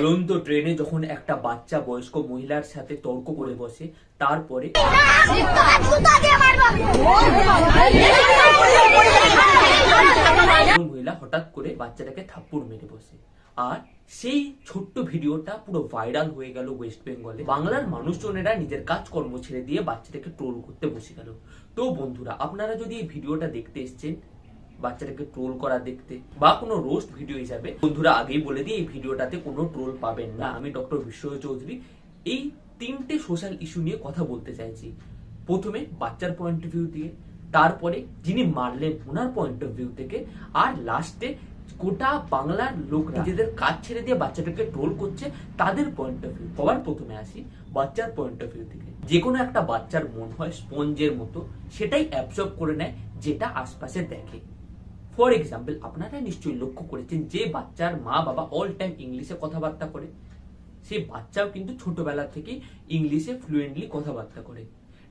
চলন্ত ট্রেনে যখন একটা বাচ্চা বয়স্ক মহিলার সাথে তর্ক করে বসে, তারপরে মহিলা হঠাৎ করে বাচ্চাটাকে থাপ্পড় মেরে বসে। আর সেই ছোট্ট ভিডিওটা পুরো ভাইরাল হয়ে গেল ওয়েস্ট বেঙ্গলে। বাংলার মানুষজনেরা নিজের কাজকর্ম ছেড়ে দিয়ে বাচ্চাটাকে ট্রোল করতে বসে গেল। তো বন্ধুরা, আপনারা যদি এই ভিডিওটা দেখতে এসছেন বাচ্চাটাকে ট্রোল করা দেখতে বা কোনো রোস্ট ভিডিও হিসাবে, বন্ধুরা আগেই বলে দিই এই ভিডিওটাতে কোনো ট্রোল পাবেন না। আমি ডক্টর বিশ্বজিৎ চৌধুরী এই তিনটে সোশ্যাল ইস্যু নিয়ে কথা বলতে চাইছি। প্রথমে বাচ্চার পয়েন্ট অফ ভিউ দিয়ে, তারপরে যিনি মারলেন ওনার পয়েন্ট অফ ভিউ থেকে, আর লাস্টে গোটা বাংলার লোক নিজেদের কাজ ছেড়ে দিয়ে বাচ্চাটাকে ট্রোল করছে তাদের পয়েন্ট অফ ভিউ। সবার প্রথমে আসি বাচ্চার পয়েন্ট অফ ভিউ থেকে। যে কোনো একটা বাচ্চার মন হয় স্পঞ্জের মতো, সেটাই অ্যাবজর্ব করে নেয় যেটা আশপাশে দেখে। ফর এক্সাম্পল, আপনারা নিশ্চয়ই লক্ষ্য করেছেন যে বাচ্চার মা বাবা অল টাইম ইংলিশে কথাবার্তা করে, সেই বাচ্চাও কিন্তু ছোটবেলা থেকেই ইংলিশে ফ্লুয়েন্টলি কথাবার্তা করে।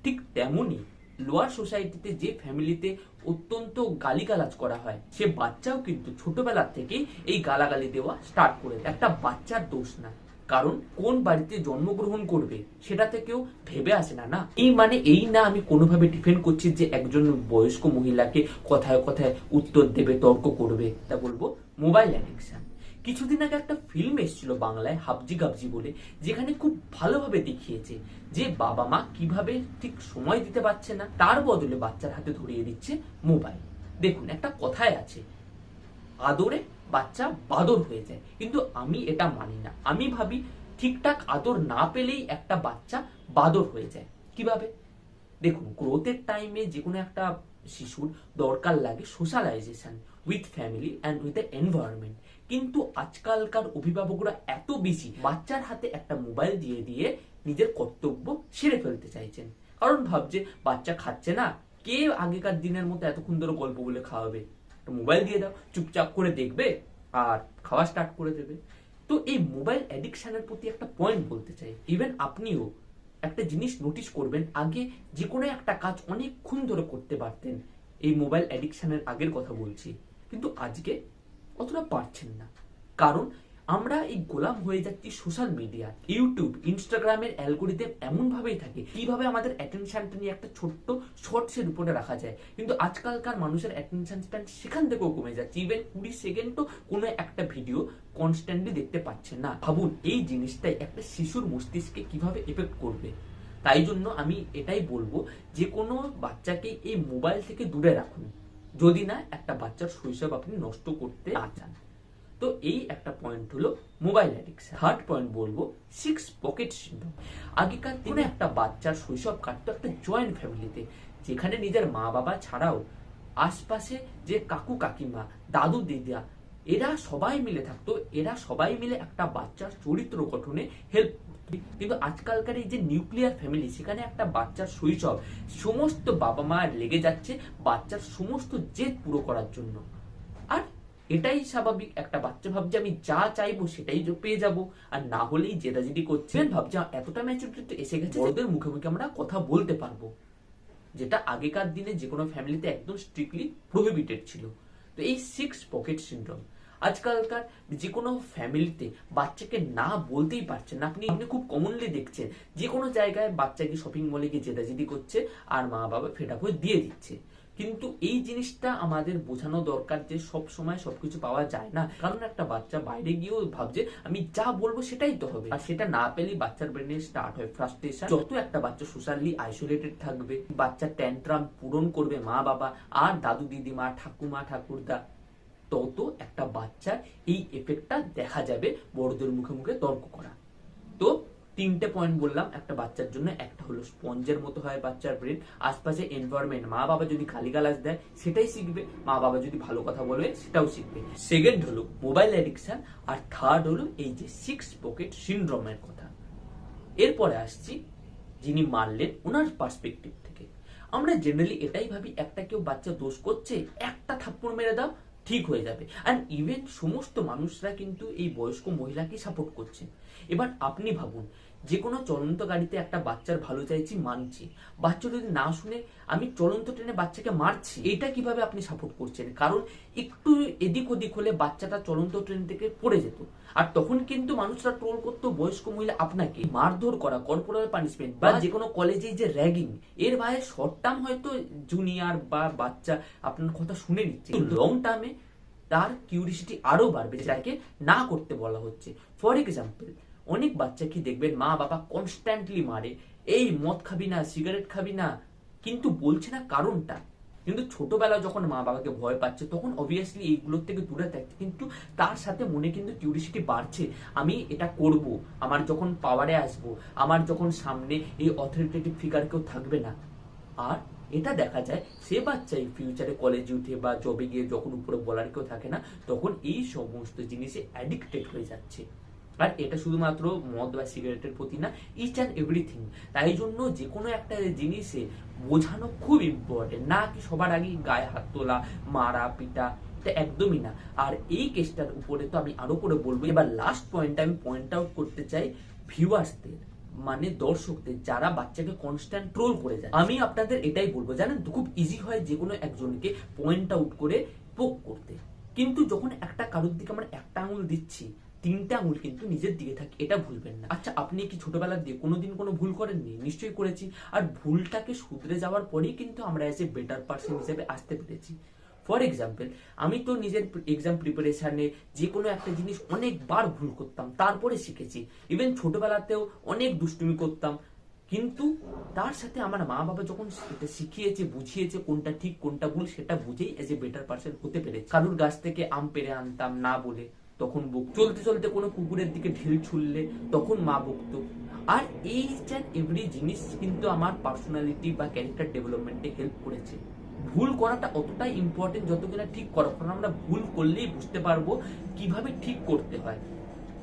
ঠিক তেমনি লোয়ার সোসাইটিতে যে ফ্যামিলিতে অত্যন্ত গালিগালাজ করা হয়, সে বাচ্চাও কিন্তু ছোটবেলা থেকেই এই গালাগালি দেওয়া স্টার্ট করে। একটা বাচ্চার দোষ না, কারণ কোন বাড়িতে জন্মগ্রহণ করবে সেটা থেকেও ভেবে আসে না। এই না আমি কোনোভাবে ডিফেন্ড করছি যে একজন বয়স্ক মহিলাকে কথায় কথায় উত্তর দেবে, তর্ক করবে। তা বলবো মোবাইল অ্যাডিকশন। কিছুদিন আগে একটা ফিল্ম এসেছিল বাংলায়, হাবজি গাবজি বলে, যেখানে খুব ভালোভাবে দেখিয়েছে যে বাবা মা কিভাবে ঠিক সময় দিতে পারছে না, তার বদলে বাচ্চার হাতে ধরিয়ে দিচ্ছে মোবাইল। দেখুন, একটা কথায় আছে, আদরে বাচ্চা বাদর হয়ে যায়, কিন্তু আমি এটা মানি না। আমি ভাবি ঠিকঠাক আদর না পেলেই একটা বাচ্চা বাদর হয়ে যায়। কিভাবে? দেখুন, গ্রোথের টাইমে যে কোনো একটা শিশুর দরকার লাগে socialisation with family and with the environment. কিন্তু আজকালকার অভিভাবকরা এত বেশি বাচ্চার হাতে একটা মোবাইল দিয়ে দিয়ে নিজের কর্তব্য সেরে ফেলতে চাইছেন। কারণ ভাবছে বাচ্চা খাচ্ছে না, কে আগেকার দিনের মতো এতক্ষণ ধরে গল্প বলে খাওয়াবে, মোবাইল দিয়ে দাও, চুপচাপ করে দেখবে আর খাওয়া স্টার্ট করে দেবে। তো এই মোবাইল অ্যাডিকশনের প্রতি একটা পয়েন্ট বলতে চাই। ইভেন আপনিও একটা জিনিস নোটিস করবেন, আগে যে কোনো একটা কাজ অনেকক্ষণ ধরে করতে পারতেন, এই মোবাইল অ্যাডিকশনের আগের কথা বলছি, কিন্তু আজকে অতটা পারছেন না। কারণ আমরা এই গোলাম হয়ে যাচ্ছি সোশ্যাল মিডিয়া। ইউটিউব, ইনস্টাগ্রামের অ্যালগোরিদম এমন ভাবেই থাকে কিভাবে আমাদের অ্যাটেনশনটা নিয়ে একটা ছোট্ট শর্টসের উপরে রাখা যায়, কিন্তু আজকালকার মানুষের অ্যাটেনশন স্প্যান সেখান থেকেও কমে যাচ্ছে। ইভেন 20 সেকেন্ডও কোনো একটা ভিডিও কনস্ট্যান্টলি দেখতে পাচ্ছে না। ভাবুন এই জিনিসটাই একটা শিশুর মস্তিষ্কে কিভাবে এফেক্ট করবে। তাই জন্য আমি এটাই বলবো, যে কোনো বাচ্চাকে এই মোবাইল থেকে দূরে রাখুন, যদি না একটা বাচ্চার শৈশব আপনি নষ্ট করতে না চান। তো এই একটা পয়েন্ট হলো মোবাইল অ্যাডিকশন। থার্ড পয়েন্ট বলবো 6 পকেট সিনড্রোম। আগেকার দিনে একটা বাচ্চার শৈশব কাটতো একটা জয়েন্ট ফ্যামিলিতে, যেখানে নিজের মা বাবা ছাড়াও আশপাশে যে কাকু কাকিমা, দাদু দিদা, এরা সবাই মিলে থাকতো। এরা সবাই মিলে একটা বাচ্চার চরিত্র গঠনে হেল্প। কিন্তু আজকালকার এই যে নিউক্লিয়ার ফ্যামিলি, সেখানে একটা বাচ্চার শৈশব সমস্ত বাবা মা লেগে যাচ্ছে বাচ্চার সমস্ত জেদ পুরো করার জন্য। আর এটাই স্বাভাবিক, একটা বাচ্চা ভাবছে আমি যা চাইবো সেটাই পেয়ে যাব, আর না হলেই জেদাজেদি করছে। ভাবছে এতটা ম্যাচুরিটি এসে গেছে, বড়দের মুখে মুখে আমরা কথা বলতে পারবো, যেটা আগেকার দিনে যে কোনো ফ্যামিলিতে একদম স্ট্রিক্টলি প্রহিবিটেড ছিল। তো এই 6 পকেট সিনড্রোম আজকালকার যে কোনো ফ্যামিলিতে বাচ্চাকে না বলতেই পারছেন না। আপনি খুব কমনলি দেখছেন যে কোনো জায়গায় বাচ্চাকে শপিং মলে গিয়ে জেদাজেদি করছে আর মা বাবা ফেড আপ হয়ে দিয়ে দিচ্ছে। কিন্তু এই জিনিসটা আমাদের বোঝানো দরকার যে সব সময় সবকিছু পাওয়া যায় না। কারণ একটা বাচ্চা বাইরে গিয়েও ভাবছে আমি যা বলবো সেটাই তো হবে, আর সেটা না পেলেই বাচ্চার ব্রেনে স্টার্ট হয় ফ্রাস্ট্রেশন। যত একটা বাচ্চা সোশ্যালি আইসোলেটেড থাকবে, বাচ্চা ট্যান্ট্রাম পূরণ করবে মা বাবা আর দাদু দিদিমা, ঠাকুমা ঠাকুরদা, তত একটা বাচ্চার এই এফেক্টটা দেখা যাবে বড়দের মুখে মুখে তর্ক করা। তো 3টে পয়েন্ট বললাম একটা বাচ্চার জন্য। একটা হলো স্পঞ্জের মতো হয় বাচ্চার ব্রেন, আশপাশে এনভায়রনমেন্ট, মা বাবা যদি গালিগালাজ দেয় সেটাই শিখবে, মা বাবা যদি ভালো কথা বলবে সেটাও শিখবে। সেকেন্ড হলো মোবাইল অ্যাডিকশন, আর থার্ড হলো এই যে 6 পকেট সিনড্রোমের কথা। এরপরে আসছি যিনি মারলেন ওনার পার্সপেক্টিভ থেকে। আমরা জেনারেলি এটাই ভাবি, একটা কেউ বাচ্চা দোষ করছে, একটা থাপ্পড় মেরে দাও ঠিক হয়ে যাবে। আর ইভেন সমস্ত মানুষরা কিন্তু এই বয়স্ক মহিলাকে সাপোর্ট করছে। এবার আপনি ভাবুন যে কোনো চলন্ত গাড়িতে একটা বাচ্চার ভালো চাইছি, মানছি, বাচ্চা যদি না শুনে আমি চলন্ত ট্রেনে বাচ্চাকে মারছি, এটা কিভাবে আপনি সাপোর্ট করছেন? কারণ একটু এদিক ওদিক হলে বাচ্চাটা চলন্ত ট্রেন থেকে পড়ে যেত, আর তখন কিন্তু মানুষরা ট্রোল করতো বয়স্ক মহিলা আপনাকে। মারধর করা, কর্পোরাল পানিশমেন্ট বা যে কোনো কলেজে যে র্যাগিং, এর ভাই শর্ট টার্ম হয়তো জুনিয়র বা বাচ্চা আপনার কথা শুনে নিচ্ছে, লং টার্মে তার কিউরিসিটি আরো বাড়বে, যেটাকে না করতে বলা হচ্ছে। ফর এক্সাম্পল, অনেক বাচ্চাকে দেখবেন মা বাবা কনস্ট্যান্টলি মারে, এই মদ খাবি না, সিগারেট খাবি না, কিন্তু বলছে না কারণটা। কিন্তু ছোটবেলা যখন মা বাবাকে ভয় পাচ্ছে তখন অবভিয়াসলি এইগুলোর থেকে দূরে থাকছে, কিন্তু তার সাথে মনে কিন্তু কিউরিসিটি বাড়ছে, আমি এটা করব, আমার যখন পাওয়ারে আসবো, আমার যখন সামনে এই অথরিটেটিভ ফিগার কেউ থাকবে না। আর এটা দেখা যায় সে বাচ্চাই ফিউচারে কলেজে উঠে বা জবে গিয়ে যখন উপরে বলার কেউ থাকে না, তখন এই সমস্ত জিনিসে অ্যাডিক্টেড হয়ে যাচ্ছে। আর এটা শুধুমাত্র মদ বা সিগারেটের প্রতি না, ইচ অ্যান্ড এভরিথিং। তাই জন্য যে কোনো একটা জিনিসে বোঝানো খুব ইম্পর্টেন্ট, না কি সবার আগে গায়ে হাত তোলা, মারা পিটা, এটা একদমই না। আর এই কেসটার উপরে তো আমি আরো করে বলবো। এবার লাস্ট পয়েন্ট আমি পয়েন্ট আউট করতে চাই ভিউয়ার্সদের, মানে দর্শকদের, যারা বাচ্চাকে কনস্ট্যান্ট ট্রোল করে যায়। আমি আপনাদের এটাই বলবো, জানেন তো, খুব ইজি হয় যে কোনো একজনকে পয়েন্ট আউট করে পোক করতে, কিন্তু যখন একটা কারোর দিকে আমরা একটা আঙুল দিচ্ছি, তিনটা আঙুল কিন্তু নিজের দিকে থাকে, এটা ভুলবেন না। আচ্ছা, আপনি কি ছোটবেলার দিয়ে কোনোদিন কোনো ভুল করেননি? নিশ্চয়ই করেছি। আর ভুলটাকে শুধরে যাওয়ার পরেই কিন্তু আমরা এজ এ বেটার পার্সন হিসেবে আসতে পেরেছি। ফর এক্সাম্পল, আমি তো নিজের এক্সাম প্রিপারেশনে যে কোনো একটা জিনিস অনেকবার ভুল করতাম, তারপরে শিখেছি। ইভেন ছোটবেলাতেও অনেক দুষ্টুমি করতাম, কিন্তু তার সাথে আমার মা বাবা যখন এটা শিখিয়েছে, বুঝিয়েছে কোনটা ঠিক কোনটা ভুল, সেটা বুঝেই এজ এ বেটার পার্সন হতে পেরেছি। কারুর গাছ থেকে আম পেড়ে আনতাম না বলে, তখন বকতো। চলতে চলতে কোনো কুকুরের দিকে ঢিল ছুড়লে তখন মা বকতো। আর এই এভরি জিনিস কিন্তু আমার পার্সোনালিটি বা ক্যারেক্টার ডেভেলপমেন্টে হেল্প করেছে। ভুল করাটা অতটাই ইম্পর্টেন্ট যত কিনা ঠিক করা, কারণ আমরা ভুল করলেই বুঝতে পারবো কিভাবে ঠিক করতে হয়।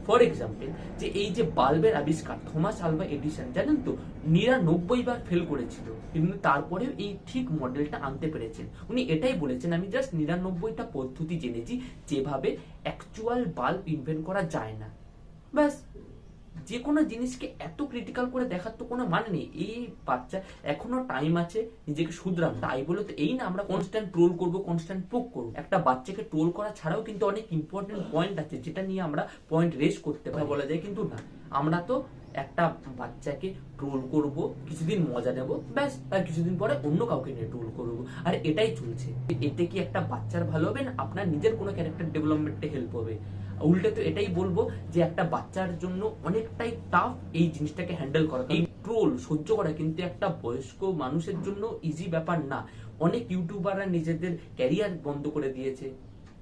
ফর এক্সাম্পল, যে এই যে বাল্বের আবিষ্কার, থমাস আলভা এডিসন, জানেন তো 99 বার ফেল করেছিল, কিন্তু তারপরেও এই ঠিক মডেলটা আনতে পেরেছেন। উনি এটাই বলেছেন, আমি জাস্ট 99টা পদ্ধতি জেনেছি যেভাবে অ্যাকচুয়াল বাল্ব ইনভেন্ট করা যায় না। ব্যাস, যে কোনো জিনিসকে এত ক্রিটিক্যাল করে দেখার তো কোনো মানে নেই। এই বাচ্চা এখনো টাইম আছে নিজেকে শুধরান, তাই বলে তো এই না আমরা কনস্ট্যান্ট ট্রোল করবো, কনস্ট্যান্ট পোক করবো। একটা বাচ্চাকে ট্রোল করা ছাড়াও কিন্তু অনেক ইম্পর্টেন্ট পয়েন্ট আছে যেটা নিয়ে আমরা পয়েন্ট রেজ করতে পারি, বলা যায়। কিন্তু না, আমরা তো একটা বাচ্চাকে ট্রোল করব, কিছুদিন মজা নেব, ব্যাস, আর কিছুদিন পরে অন্য কাউকে নিয়ে ট্রোল করবো, আর এটাই চলছে। এতে কি একটা বাচ্চার ভালো হবে না আপনার নিজের কোনো ক্যারেক্টার ডেভেলপমেন্টে হেল্প হবে? উল্টে তো এটাই বলবো যে একটা বাচ্চার জন্য অনেকটাই টাফ এই জিনিসটাকে হ্যান্ডেল করা। এই ট্রোল সহ্য করা কিন্তু একটা বয়স্ক মানুষের জন্য ইজি ব্যাপার না। অনেক ইউটিউবাররা নিজেদের ক্যারিয়ার বন্ধ করে দিয়েছে,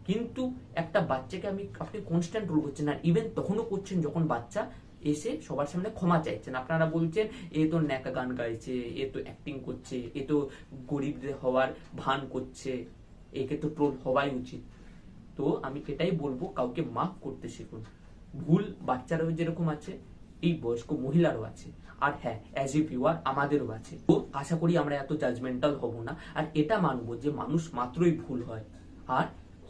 কিন্তু একটা বাচ্চাকে আপনি কনস্ট্যান্ট ট্রোল করছেন, আর ইভেন তখনও করছেন যখন বাচ্চা এসে সবার সামনে ক্ষমা চাইছেন। আপনারা বলছেন এ তো ন্যাকা গান গাইছে, এ তো অ্যাক্টিং করছে, এ তো গরিবদের হওয়ার ভান করছে, একে তো ট্রোল হওয়াই উচিত। তো আমি এটাই বলবো, কাউকে মাফ করতে শিখুন। ভুল বাচ্চারাও যেরকম আছে, এই বয়স্ক মহিলারও আছে, আর হ্যাঁ, অ্যাজ এ ভিউয়ার আমাদেরও আছে। তো আশা করি আমরা এত জাজমেন্টাল হব না, আর এটা মানবো যে মানুষ মাত্রই ভুল হয়, আর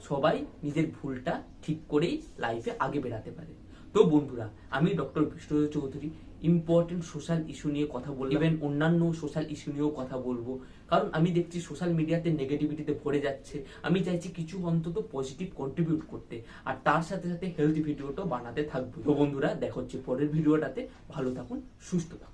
সবাই নিজের ভুলটা ঠিক করেই লাইফে আগে বেরাতে পারে। তো বন্ধুরা, আমি doctor Bishnudatta Chowdhury important social issue নিয়ে কথা বলবো, ইভেন অন্যান্য সোশ্যাল ইস্যু নিয়েও কথা বলবো, কারণ আমি দেখছি সোশ্যাল মিডিয়াতে নেগেটিভিটিতে ভরে যাচ্ছে। আমি চাইছি কিছু অন্তত পজিটিভ কন্ট্রিবিউট করতে, আর তার সাথে সাথে হেলথ ভিডিওটাও বানাতে থাকবো। তো বন্ধুরা, দেখা হচ্ছে পরের ভিডিওটাতে। ভালো থাকুন, সুস্থ থাকুন।